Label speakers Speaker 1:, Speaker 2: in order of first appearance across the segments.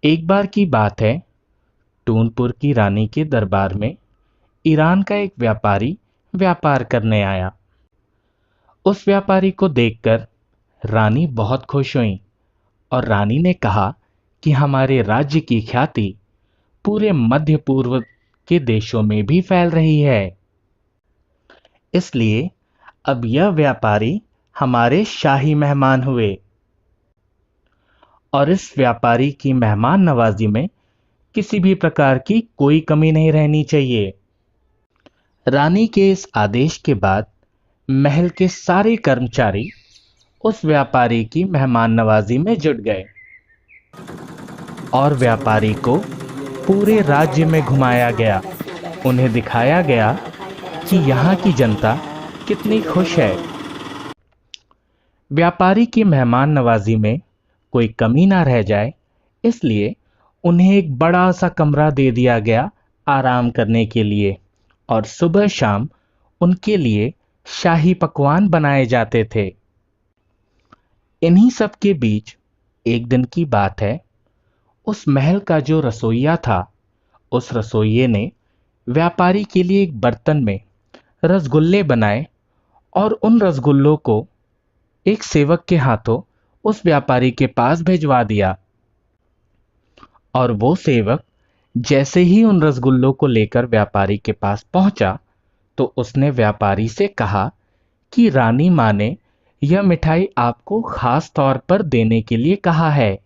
Speaker 1: एक बार की बात है। टूनपुर की रानी के दरबार में ईरान का एक व्यापारी व्यापार करने आया। उस व्यापारी को देखकर रानी बहुत खुश हुई और रानी ने कहा कि हमारे राज्य की ख्याति पूरे मध्य पूर्व के देशों में भी फैल रही है। इसलिए अब यह व्यापारी हमारे शाही मेहमान हुए और इस व्यापारी की मेहमान नवाजी में किसी भी प्रकार की कोई कमी नहीं रहनी चाहिए। रानी के इस आदेश के बाद महल के सारे कर्मचारी उस व्यापारी की मेहमान नवाजी में जुट गए और व्यापारी को पूरे राज्य में घुमाया गया। उन्हें दिखाया गया कि यहाँ की जनता कितनी खुश है। व्यापारी की मेहमान नवाजी में कोई कमी ना रह जाए, इसलिए उन्हें एक बड़ा सा कमरा दे दिया गया आराम करने के लिए, और सुबह शाम उनके लिए शाही पकवान बनाए जाते थे। इन्हीं सब के बीच एक दिन की बात है। उस महल का जो रसोइया था, उस रसोइये ने व्यापारी के लिए एक बर्तन में रसगुल्ले बनाए और उन रसगुल्लों को एक सेवक के हाथों उस व्यापारी के पास भिजवा दिया। और वो सेवक जैसे ही उन रसगुल्लों को लेकर व्यापारी के पास पहुंचा तो उसने व्यापारी से कहा कि रानी मां ने यह मिठाई आपको खास तौर पर देने के लिए कहा है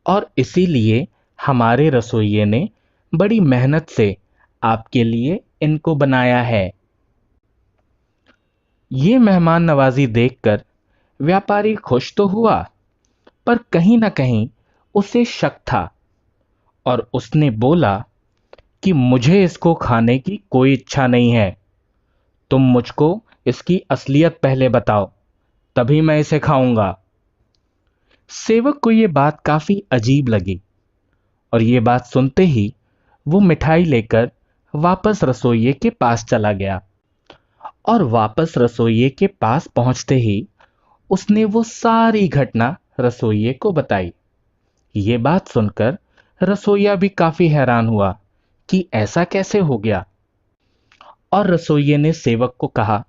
Speaker 1: और इसीलिए हमारे रसोइये ने बड़ी मेहनत से आपके लिए इनको बनाया है। ये मेहमान नवाजी देखकर व्यापारी खुश तो हुआ, पर कहीं ना कहीं उसे शक था और उसने बोला कि मुझे इसको खाने की कोई इच्छा नहीं है। तुम मुझको इसकी असलियत पहले बताओ, तभी मैं इसे खाऊंगा। सेवक को यह बात काफी अजीब लगी और ये बात सुनते ही वो मिठाई लेकर वापस रसोइये के पास चला गया। और वापस रसोइये के पास पहुंचते ही उसने वो सारी घटना रसोइये को बताई। ये बात सुनकर रसोइया भी काफी हैरान हुआ कि ऐसा कैसे हो गया, और रसोइये ने सेवक को कहा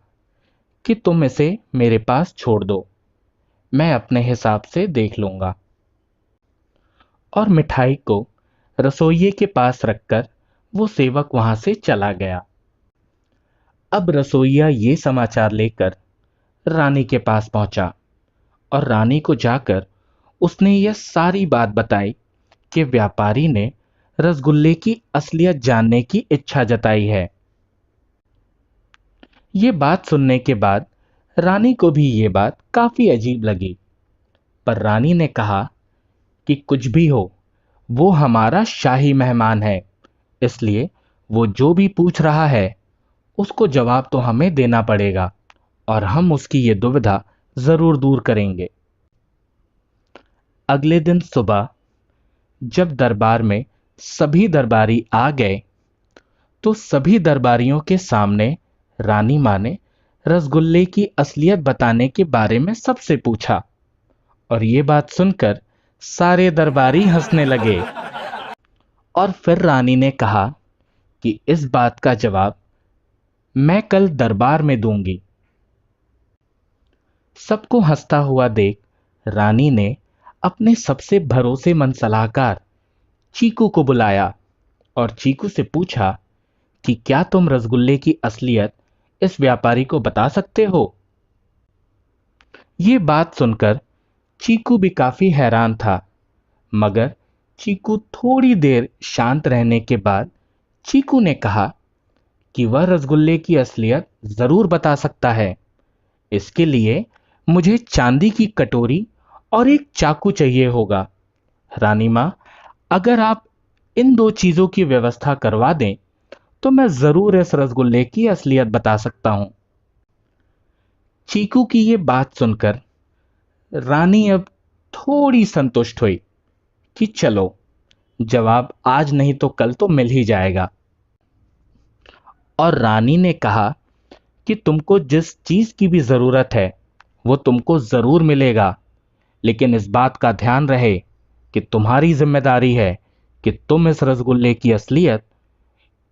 Speaker 1: कि तुम इसे मेरे पास छोड़ दो, मैं अपने हिसाब से देख लूंगा। और मिठाई को रसोइये के पास रखकर वो सेवक वहां से चला गया। अब रसोइया ये समाचार लेकर रानी के पास पहुंचा और रानी को जाकर उसने यह सारी बात बताई कि व्यापारी ने रसगुल्ले की असलियत जानने की इच्छा जताई है। ये बात सुनने के बाद रानी को भी ये बात काफी अजीब लगी, पर रानी ने कहा कि कुछ भी हो, वो हमारा शाही मेहमान है, इसलिए वो जो भी पूछ रहा है उसको जवाब तो हमें देना पड़ेगा और हम उसकी ये दुविधा जरूर दूर करेंगे। अगले दिन सुबह जब दरबार में सभी दरबारी आ गए तो सभी दरबारियों के सामने रानी मां ने रसगुल्ले की असलियत बताने के बारे में सबसे पूछा, और ये बात सुनकर सारे दरबारी हंसने लगे। और फिर रानी ने कहा कि इस बात का जवाब मैं कल दरबार में दूंगी। सबको हंसता हुआ देख रानी ने अपने सबसे भरोसेमंद सलाहकार चीकू को बुलाया और चीकू से पूछा कि क्या तुम रसगुल्ले की असलियत इस व्यापारी को बता सकते हो। ये बात सुनकर चीकू भी काफी हैरान था, मगर चीकू थोड़ी देर शांत रहने के बाद चीकू ने कहा कि वह रसगुल्ले की असलियत जरूर बता सकता है। इसके लिए मुझे चांदी की कटोरी और एक चाकू चाहिए होगा। रानी मां, अगर आप इन दो चीजों की व्यवस्था करवा दें तो मैं जरूर इस रसगुल्ले की असलियत बता सकता हूं। चीकू की ये बात सुनकर रानी अब थोड़ी संतुष्ट हुई कि चलो, जवाब आज नहीं तो कल तो मिल ही जाएगा। और रानी ने कहा कि तुमको जिस चीज की भी जरूरत है वो तुमको जरूर मिलेगा, लेकिन इस बात का ध्यान रहे कि तुम्हारी जिम्मेदारी है कि तुम इस रसगुल्ले की असलियत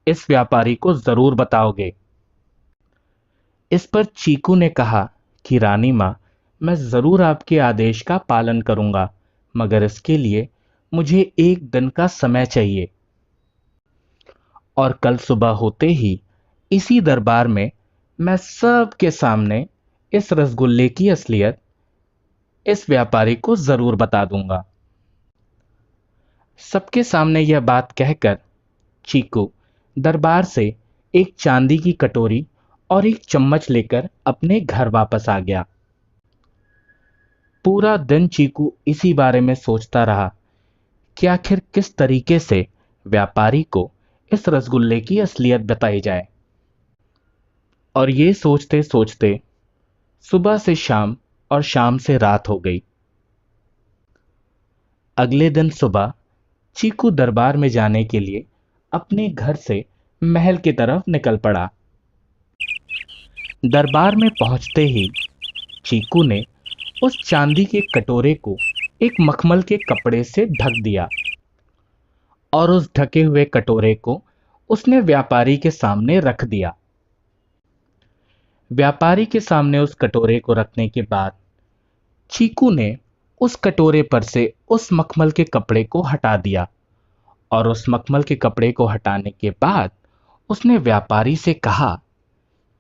Speaker 1: इस व्यापारी को जरूर बताओगे। इस पर चीकू ने कहा कि रानी माँ, मैं जरूर आपके आदेश का पालन करूंगा, मगर इसके लिए मुझे एक दिन का समय चाहिए। और कल सुबह होते ही इसी दरबार में मैं सबके सामने इस रसगुल्ले की असलियत इस व्यापारी को जरूर बता दूंगा। सबके सामने यह बात कहकर चीकू दरबार से एक चांदी की कटोरी और एक चम्मच लेकर अपने घर वापस आ गया। पूरा दिन चीकू इसी बारे में सोचता रहा कि आखिर किस तरीके से व्यापारी को इस रसगुल्ले की असलियत बताई जाए। और ये सोचते सोचते सुबह से शाम और शाम से रात हो गई। अगले दिन सुबह चीकू दरबार में जाने के लिए अपने घर से महल की तरफ निकल पड़ा। दरबार में पहुंचते ही चीकू ने उस चांदी के कटोरे को एक मखमल के कपड़े से ढक दिया और उस ढके हुए कटोरे को उसने व्यापारी के सामने रख दिया। व्यापारी के सामने उस कटोरे को रखने के बाद चीकू ने उस कटोरे पर से उस मखमल के कपड़े को हटा दिया और उस मखमल के कपड़े को हटाने के बाद उसने व्यापारी से कहा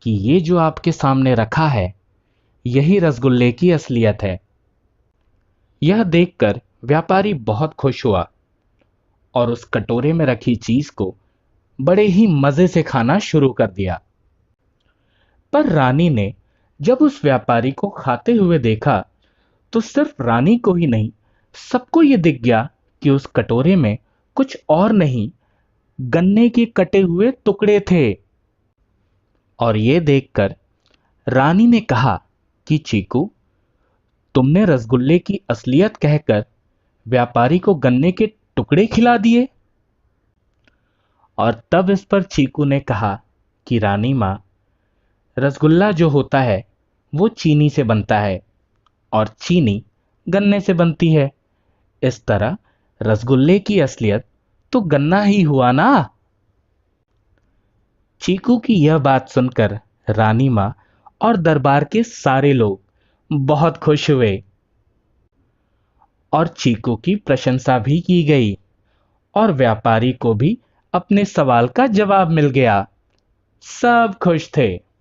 Speaker 1: कि ये जो आपके सामने रखा है, यही रसगुल्ले की असलियत है। यह देखकर व्यापारी बहुत खुश हुआ और उस कटोरे में रखी चीज को बड़े ही मजे से खाना शुरू कर दिया। पर रानी ने जब उस व्यापारी को खाते हुए देखा तो सिर्फ रानी को ही नहीं, सबको यह दिख गया कि उस कटोरे में कुछ और नहीं, गन्ने के कटे हुए टुकड़े थे। और यह देखकर रानी ने कहा कि चीकू, तुमने रसगुल्ले की असलियत कहकर व्यापारी को गन्ने के टुकड़े खिला दिए। और तब इस पर चीकू ने कहा कि रानी मां, रसगुल्ला जो होता है वो चीनी से बनता है और चीनी गन्ने से बनती है। इस तरह रसगुल्ले की असलियत तो गन्ना ही हुआ ना। चीकू की यह बात सुनकर रानी मां और दरबार के सारे लोग बहुत खुश हुए और चीकू की प्रशंसा भी की गई और व्यापारी को भी अपने सवाल का जवाब मिल गया। सब खुश थे।